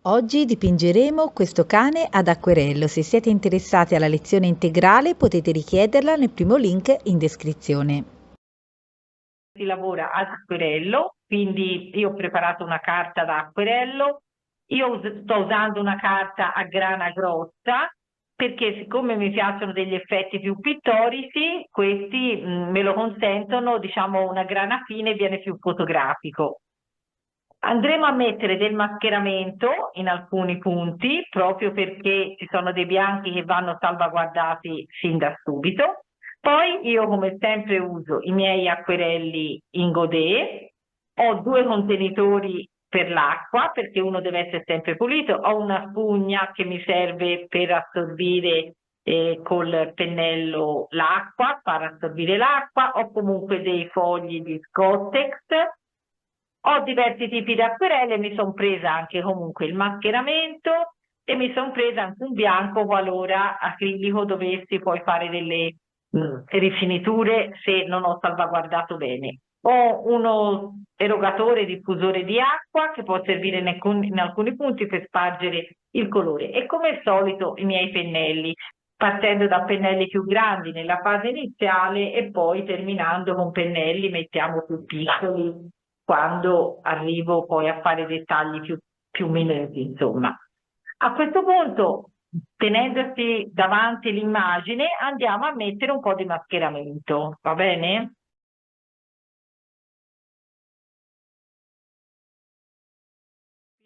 Oggi dipingeremo questo cane ad acquerello. Se siete interessati alla lezione integrale potete richiederla nel primo link in descrizione. Si lavora ad acquerello, quindi io ho preparato una carta da acquerello. Io sto usando una carta a grana grossa perché siccome mi piacciono degli effetti più pittorici, questi me lo consentono, diciamo una grana fine viene più fotografico. Andremo a mettere del mascheramento in alcuni punti, proprio perché ci sono dei bianchi che vanno salvaguardati fin da subito. Poi io come sempre uso i miei acquerelli in godé, ho due contenitori per l'acqua perché uno deve essere sempre pulito, ho una spugna che mi serve per assorbire col pennello l'acqua, far assorbire l'acqua, ho comunque dei fogli di Scottex. Ho diversi tipi di acquerelle, mi sono presa anche comunque il mascheramento e mi sono presa anche un bianco qualora acrilico dovessi poi fare delle rifiniture se non ho salvaguardato bene. Ho uno erogatore diffusore di acqua che può servire in alcuni punti per spargere il colore e come al solito i miei pennelli, partendo da pennelli più grandi nella fase iniziale e poi terminando con pennelli mettiamo più piccoli quando arrivo poi a fare dettagli più minuti, insomma. A questo punto, tenendosi davanti l'immagine, andiamo a mettere un po' di mascheramento, va bene?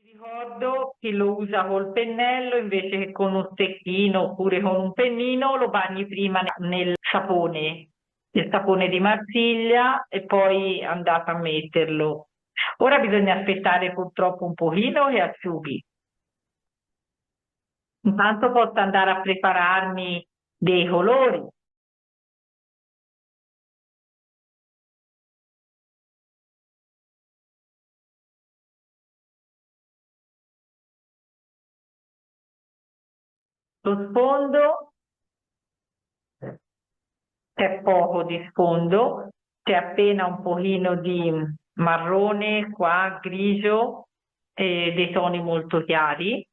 Vi ricordo che lo usa col pennello invece che con un stecchino oppure con un pennino, lo bagni prima nel sapone di Marsiglia e poi andate a metterlo. Ora bisogna aspettare purtroppo un pochino che asciughi. Intanto posso andare a prepararmi dei colori. Lo sfondo, c'è poco di sfondo, c'è appena un pochino di marrone, qua grigio e dei toni molto chiari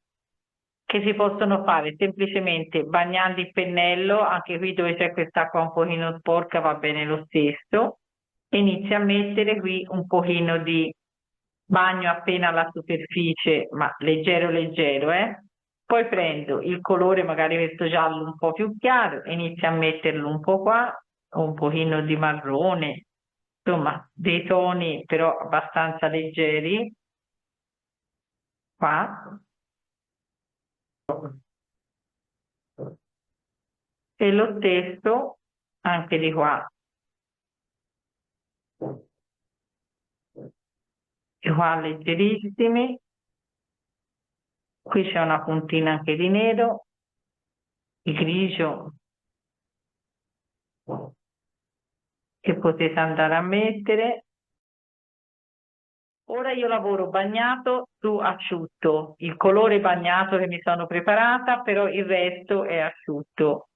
che si possono fare semplicemente bagnando il pennello, anche qui dove c'è quest'acqua un pochino sporca va bene lo stesso, e inizi a mettere qui un pochino di bagno appena alla superficie, ma leggero leggero, eh? Poi prendo il colore, magari questo giallo un po' più chiaro, e inizio a metterlo un po' qua, un pochino di marrone, insomma, dei toni però abbastanza leggeri, qua, e lo stesso anche di qua. Di qua leggerissimi, qui c'è una puntina anche di nero, di grigio che potete andare a mettere. Ora io lavoro bagnato su asciutto, il colore bagnato che mi sono preparata, però il resto è asciutto.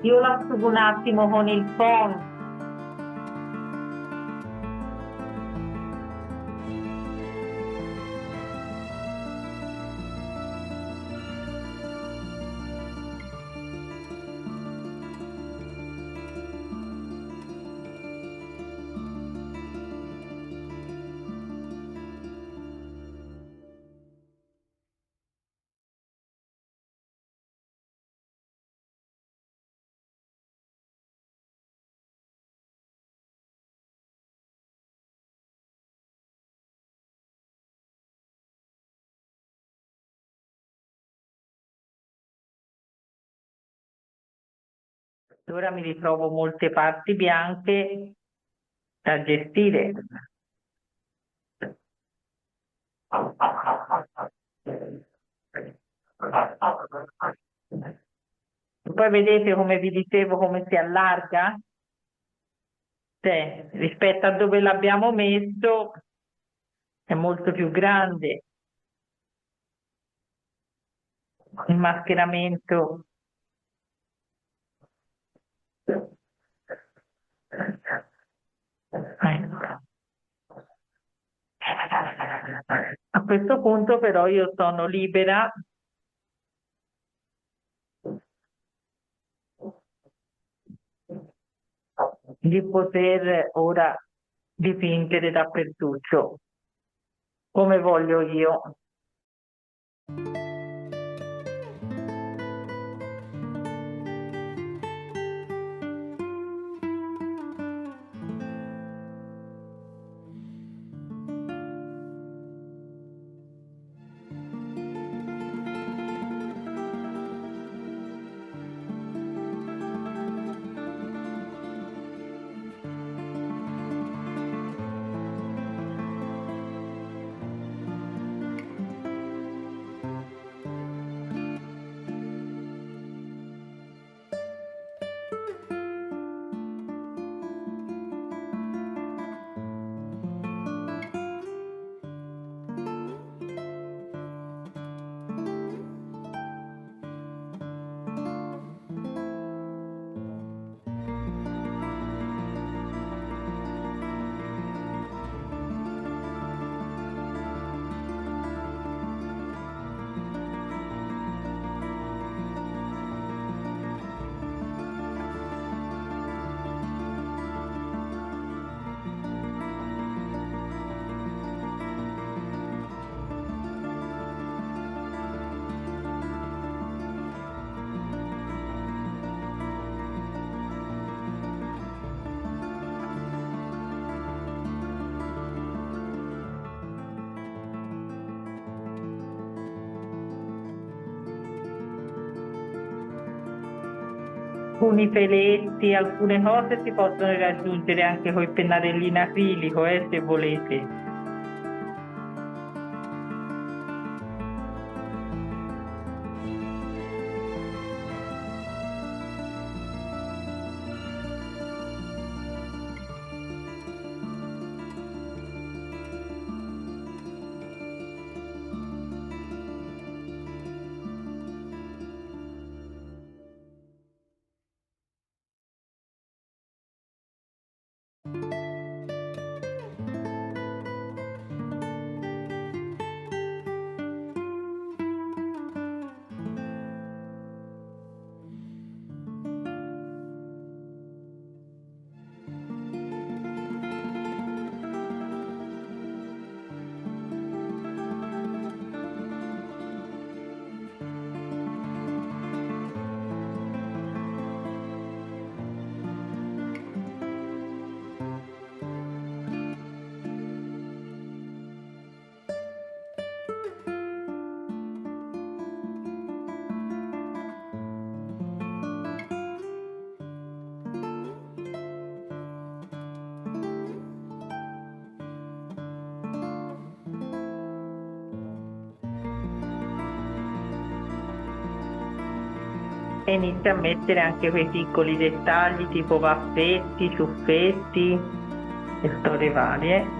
Io l'asciugo un attimo con il phon. Ora mi ritrovo molte parti bianche da gestire. Poi vedete, come vi dicevo, come si allarga? Cioè, rispetto a dove l'abbiamo messo è molto più grande il mascheramento. Ecco. A questo punto però io sono libera di poter ora dipingere dappertutto come voglio io. Alcuni peletti, alcune cose si possono raggiungere anche con il pennarellino acrilico, se volete. E inizia a mettere anche quei piccoli dettagli tipo baffetti, ciuffetti e storie varie.